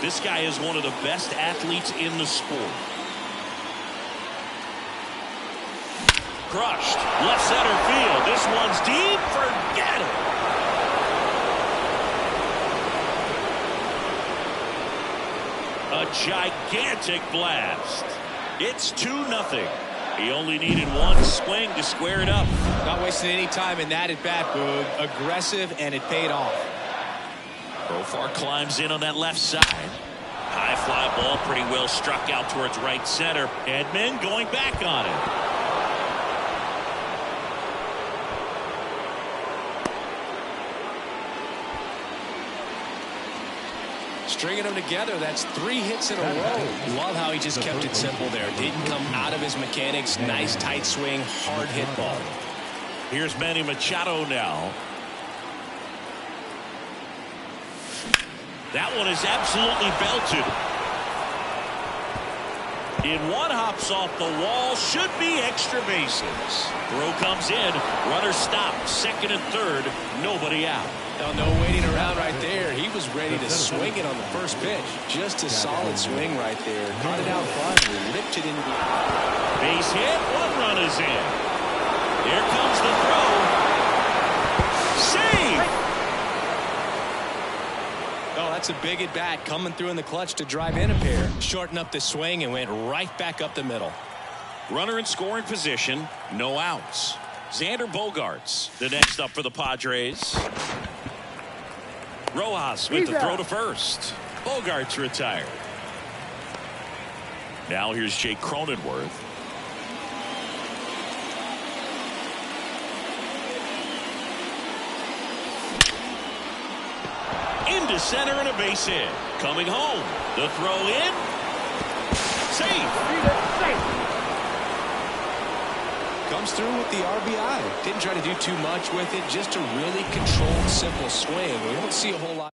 This guy is one of the best athletes in the sport. Crushed. Left center field. This one's deep. Forget it. A gigantic blast. It's 2-0. He only needed one swing to square it up. Not wasting any time in that at bat, Boog. Aggressive, and it paid off. Profar climbs in on that left side. High fly ball pretty well struck out towards right center. Edman going back on it. Stringing them together, that's 3 hits in a row. Love how he just kept it simple there. Didn't come out of his mechanics. Nice tight swing, hard hit ball. Here's Manny Machado now. That one is absolutely belted. In one, hops off the wall. Should be extra bases. Throw comes in. Runner stopped. Second and third. Nobody out. No waiting around right there. He was ready to swing it on the first pitch. Just a solid swing right there. Caught it out front and ripped it into the... Base hit. 1 run is in. Here comes the throw. Save! Oh, that's a big at bat coming through in the clutch to drive in a pair. Shortened up the swing and went right back up the middle. Runner in scoring position. No outs. Xander Bogaerts, the next up for the Padres. Rojas with the throw to first. Bogaerts retired. Now here's Jake Cronenworth. Into center and a base hit. Coming home. The throw in. Safe. Comes through with the RBI. Didn't try to do too much with it. Just a really controlled, simple swing. We don't see a whole lot.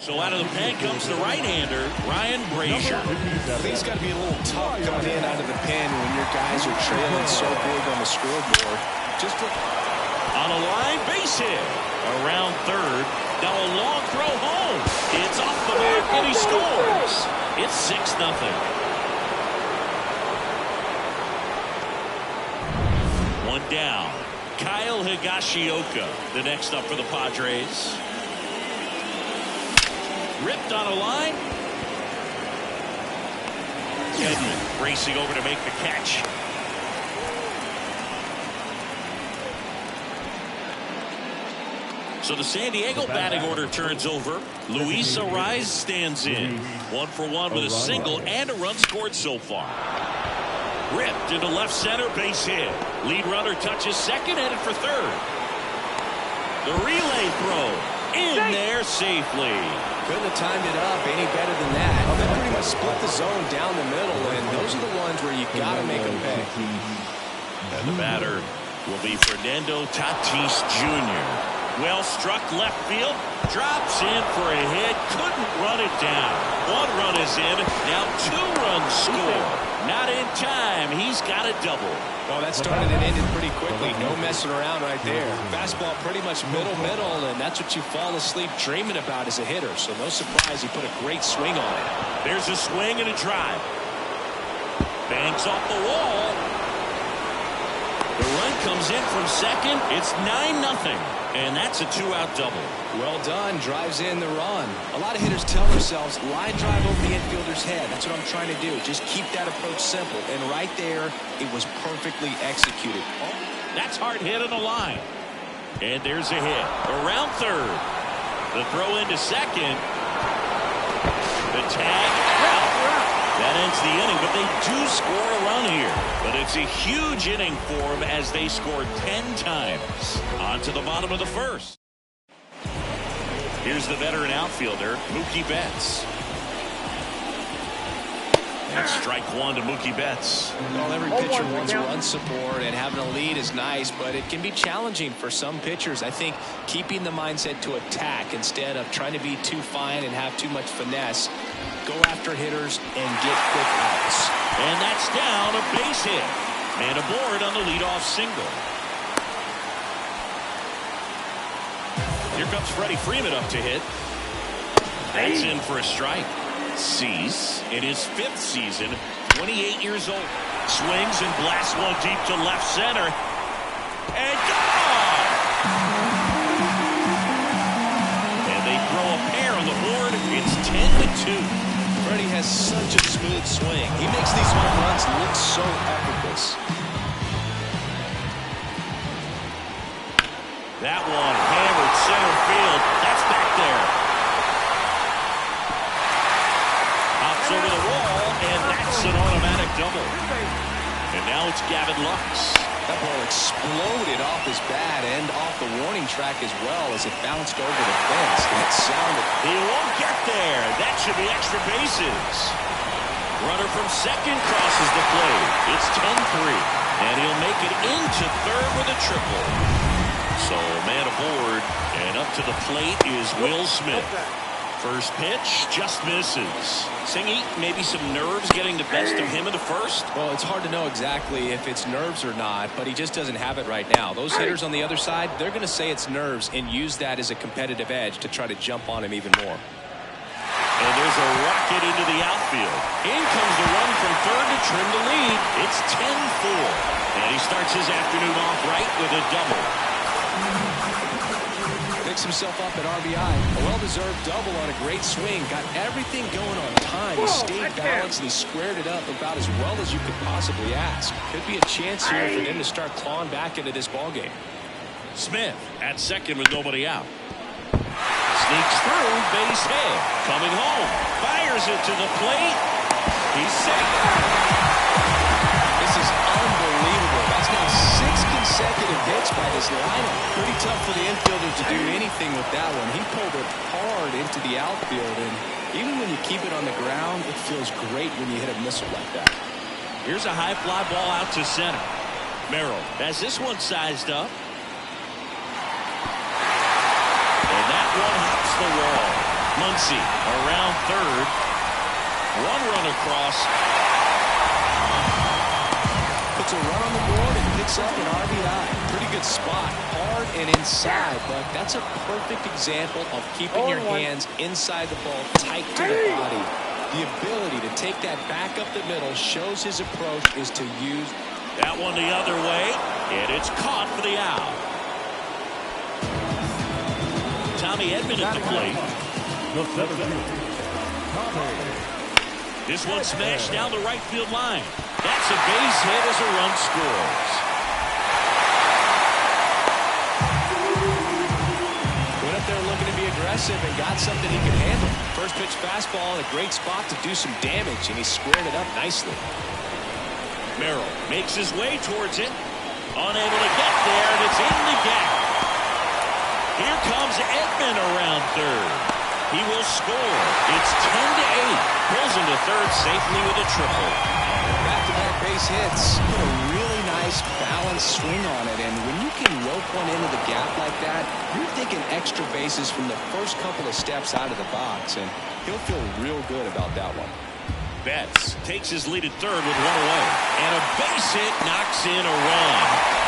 So out of the pen comes the right-hander, Ryan Brazier. I think it's got to be a little tough coming in out of the pen when your guys are trailing so big on the scoreboard. Just on a line, base hit. Around third. Now a long throw home. It's off the mark and he scores. It's 6-0. One down. Kyle Higashioka, the next up for the Padres. Ripped on a line. Edman racing over to make the catch. So the San Diego batting order turns over. Luis Arraez stands in. 1 for 1 with a single and a run scored so far. Ripped into left center, base hit. Lead runner touches second, headed for third. The relay throw in there safely. Couldn't have timed it up any better than that. They pretty much split the zone down the middle, and those are the ones where you got to make them pay. And the batter will be Fernando Tatis Jr. Well struck left field, drops in for a hit, couldn't run it down. 1 run is in, now 2 runs score. Not in time, he's got a double. Well, that started and ended pretty quickly. No messing around right there. Fastball pretty much middle, and that's what you fall asleep dreaming about as a hitter. So no surprise he put a great swing on it. There's a swing and a drive. Banks off the wall. The run comes in from second. It's 9-0. And that's a 2-out double. Well done. Drives in the run. A lot of hitters tell themselves, line drive over the infielder's head. That's what I'm trying to do. Just keep that approach simple. And right there, it was perfectly executed. That's hard hit on the line. And there's a hit. Around third. The throw into second. The tag out. That ends the inning, but they do score a run here. But it's a huge inning for them as they scored 10 times. On to the bottom of the first. Here's the veteran outfielder, Mookie Betts. And strike 1 to Mookie Betts. Well, every pitcher wants run support, and having a lead is nice, but it can be challenging for some pitchers. I think keeping the mindset to attack instead of trying to be too fine and have too much finesse. Go after hitters and get quick outs. And that's down, a base hit. Man aboard on the leadoff single. Here comes Freddie Freeman up to hit. That's in for a strike. Cease in his 5th season, 28 years old. Swings and blasts one deep to left center. And gone! And they throw a pair on the board. It's 10-2. Freddie has such a smooth swing. He makes these home runs look so effortless. That one hammered center field. That's back there. Hops over the wall, and that's an automatic double. And now it's Gavin Lux. That ball exploded off his bat and off the warning track as well as it bounced over the fence. And it sounded. He won't get there. That should be extra bases. Runner from second crosses the plate. It's 10-3. And he'll make it into third with a triple. So man aboard, and up to the plate is Will Smith. First pitch just misses. Singy, maybe some nerves getting the best of him in the first? Well, it's hard to know exactly if it's nerves or not, but he just doesn't have it right now. Those hitters on the other side, they're going to say it's nerves and use that as a competitive edge to try to jump on him even more. And there's a rocket into the outfield. In comes the run from third to trim the lead. It's 10-4. And he starts his afternoon off right with a double. Picks himself up at RBI. A well-deserved double on a great swing. Got everything going on time. He stayed balanced and he squared it up about as well as you could possibly ask. Could be a chance here for them to start clawing back into this ballgame. Smith at second with nobody out. Sneaks through, base hit. Coming home. Fires it to the plate. He's safe. This is unbelievable. That's now 6 consecutive hits by this lineup. Pretty tough for the infielder to do anything with that one. He pulled it hard into the outfield, and even when you keep it on the ground, it feels great when you hit a missile like that. Here's a high fly ball out to center. Merrill has this one sized up. And that one hops the wall. Muncy around third. One run across. Puts a run on the board and picks up an RBI. Pretty good spot, hard and inside, but that's a perfect example of keeping your hands inside the ball, tight to the body. The ability to take that back up the middle shows his approach is to use. That one the other way, and it's caught for the out. Tommy Edman at the plate. This one smashed down the right field line. That's a base hit as a run scores. Went up there looking to be aggressive and got something he could handle. First pitch fastball in a great spot to do some damage, and he squared it up nicely. Merrill makes his way towards it. Unable to get there, and it's in the gap. Here comes Edman around third. He will score. It's 10-8. Pulls into third safely with a triple. Back-to-back base hits. Put a really nice balanced swing on it, and when you can rope one into the gap like that, you're thinking extra bases from the first couple of steps out of the box, and he'll feel real good about that one. Betts takes his lead at third with one away. And a base hit knocks in a run.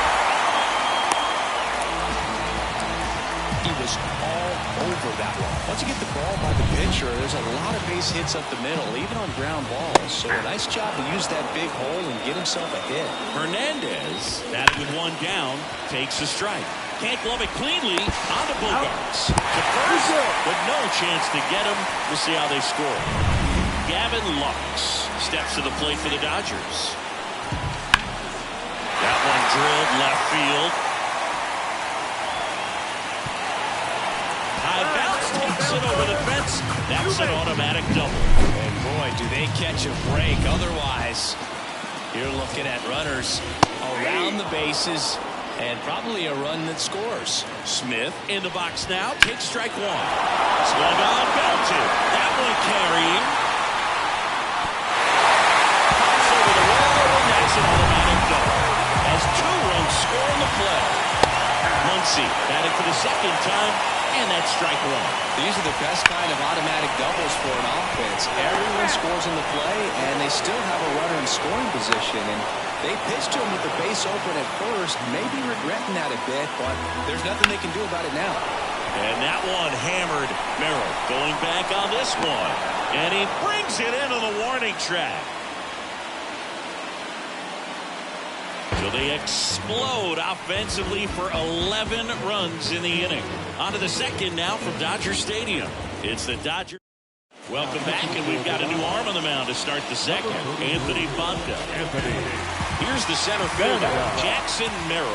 He was all over that one. Once you get the ball by the pitcher, there's a lot of base hits up the middle, even on ground balls. So a nice job to use that big hole and get himself a hit. Hernandez, batted with one down, takes a strike. Can't glove it cleanly on the Bogarts. To first, but no chance to get him. We'll see how they score. Gavin Lux steps to the plate for the Dodgers. That one drilled left field. High bounce takes it over the fence. That's an automatic double. And boy, do they catch a break. Otherwise, you're looking at runners around the bases and probably a run that scores. Smith in the box now. Takes strike one. Swung on, belted. That one carrying. Pops over the wall, and that's an automatic double. As 2 runs score in the play. Muncy batting for the second time. And that's strike one. These are the best kind of automatic doubles for an offense. Everyone scores in the play, and they still have a runner in scoring position. And they pitched him with the base open at first, maybe regretting that a bit, but there's nothing they can do about it now. And that one hammered. Merrill going back on this one. And he brings swings it into the warning track. So they explode offensively for 11 runs in the inning. On to the second now from Dodger Stadium. It's the Dodgers. Welcome back, and we've got a new arm on the mound to start the second. Anthony Fonda. Here's the center fielder, Jackson Merrill.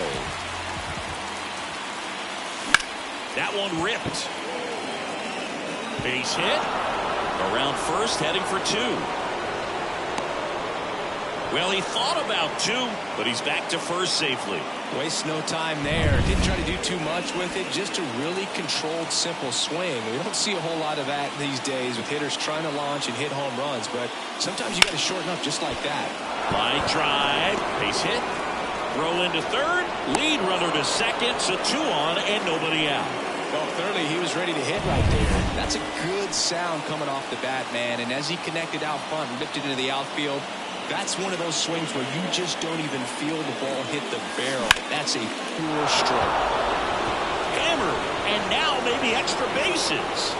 That one ripped. Base hit. Around first, heading for two. Well, he thought about two, but he's back to first safely. Wastes no time there. Didn't try to do too much with it. Just a really controlled, simple swing. We don't see a whole lot of that these days with hitters trying to launch and hit home runs, but sometimes you got to shorten up just like that. Line drive, base hit, throw into third, lead runner to second, so two on and nobody out. Well, clearly he was ready to hit right there. That's a good sound coming off the bat, man, and as he connected out front and lifted into the outfield, that's one of those swings where you just don't even feel the ball hit the barrel. That's a pure stroke. Hammered, and now maybe extra bases.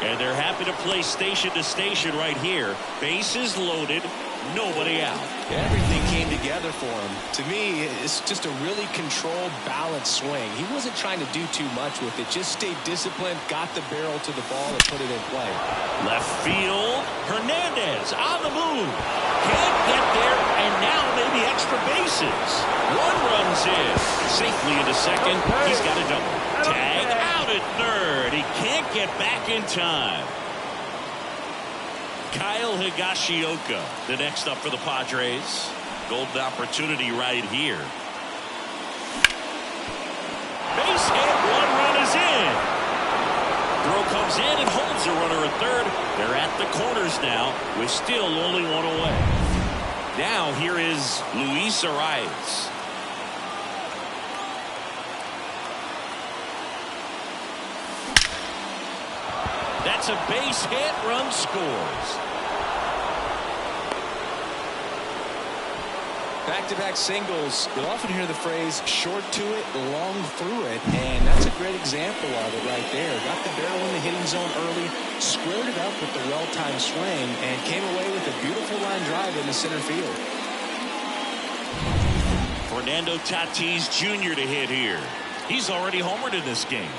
And they're happy to play station to station right here. Bases loaded, nobody out. Everything came together for him. To me, it's just a really controlled, balanced swing. He wasn't trying to do too much with it. Just stayed disciplined, got the barrel to the ball, and put it in play. Left field, Hernandez on the move. Can't get there, and now maybe extra bases. One runs in. Safely into second. He's got a double. Tag out at third. He can't get back in time. Kyle Higashioka, the next up for the Padres. Golden opportunity right here. Base hit, one run is in. Throw comes in and holds a runner at third. They're at the corners now with still only one away. Now here is Luis Arias. That's a base hit, run scores. Back-to-back singles. You'll often hear the phrase short to it, long through it, and that's a great example of it right there. Got the barrel in the hitting zone early, squared it up with the well-timed swing, and came away with a beautiful line drive into center field. Fernando Tatis Jr. to hit here. He's already homered in this game.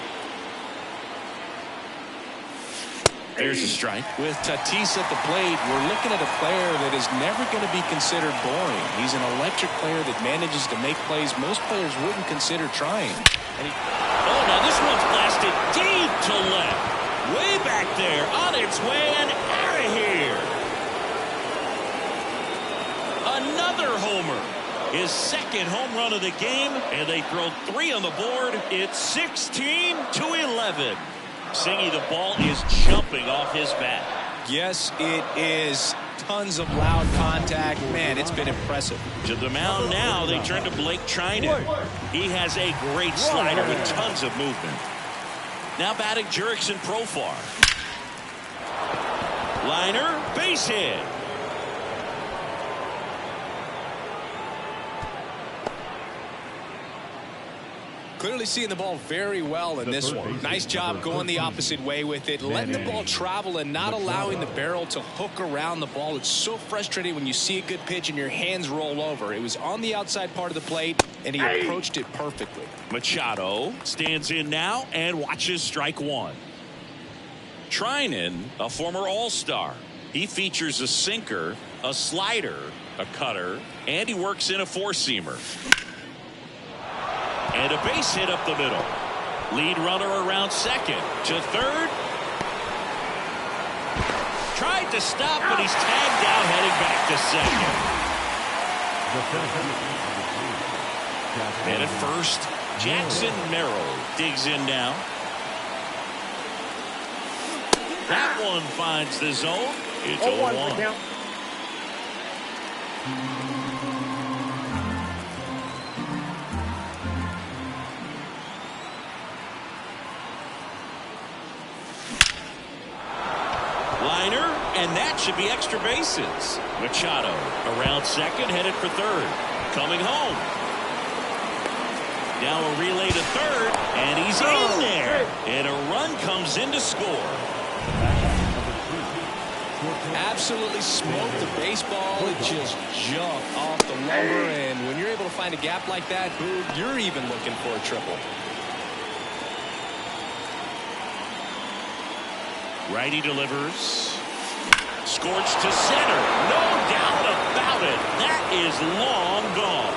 There's a strike. With Tatis at the plate, we're looking at a player that is never going to be considered boring. He's an electric player that manages to make plays most players wouldn't consider trying. Oh, now this one's blasted deep to left. Way back there, on its way and out of here. Another homer. His second home run of the game, and they throw three on the board. It's 16-11. Singy, the ball is jumping off his bat. Yes, it is. Tons of loud contact. Man, it's been impressive. To the mound now, they turn to Blake Trinan. He has a great slider with tons of movement. Now batting Jurickson Profar. Liner, base hit. Clearly seeing the ball very well in this one. Nice job going the opposite way with it, letting the ball travel and not allowing the barrel to hook around the ball. It's so frustrating when you see a good pitch and your hands roll over. It was on the outside part of the plate, and he approached it perfectly. Machado stands in now and watches strike one. Trinan, a former All-Star. He features a sinker, a slider, a cutter, and he works in a four-seamer. And a base hit up the middle. Lead runner around second. To third. Tried to stop, but he's tagged out heading back to second. And at first, Jackson Merrill digs in now. That one finds the zone. It's 0-1. Liner, and that should be extra bases. Machado around second, headed for third. Coming home. Now a relay to third, and he's in there. And a run comes in to score. Absolutely smoked the baseball. It just jumped off the lumber, and when you're able to find a gap like that, you're even looking for a triple. Righty delivers. Scorched to center. No doubt about it. That is long gone.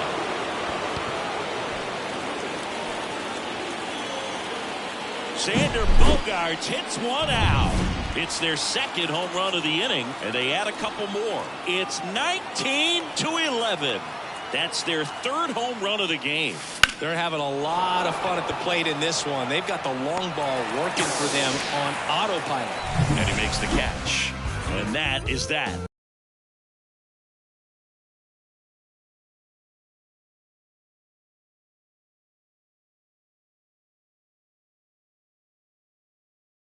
Xander Bogaerts hits one out. It's their second home run of the inning, and they add a couple more. It's 19-11. That's their third home run of the game. They're having a lot of fun at the plate in this one. They've got the long ball working for them on autopilot. And he makes the catch. And that is that.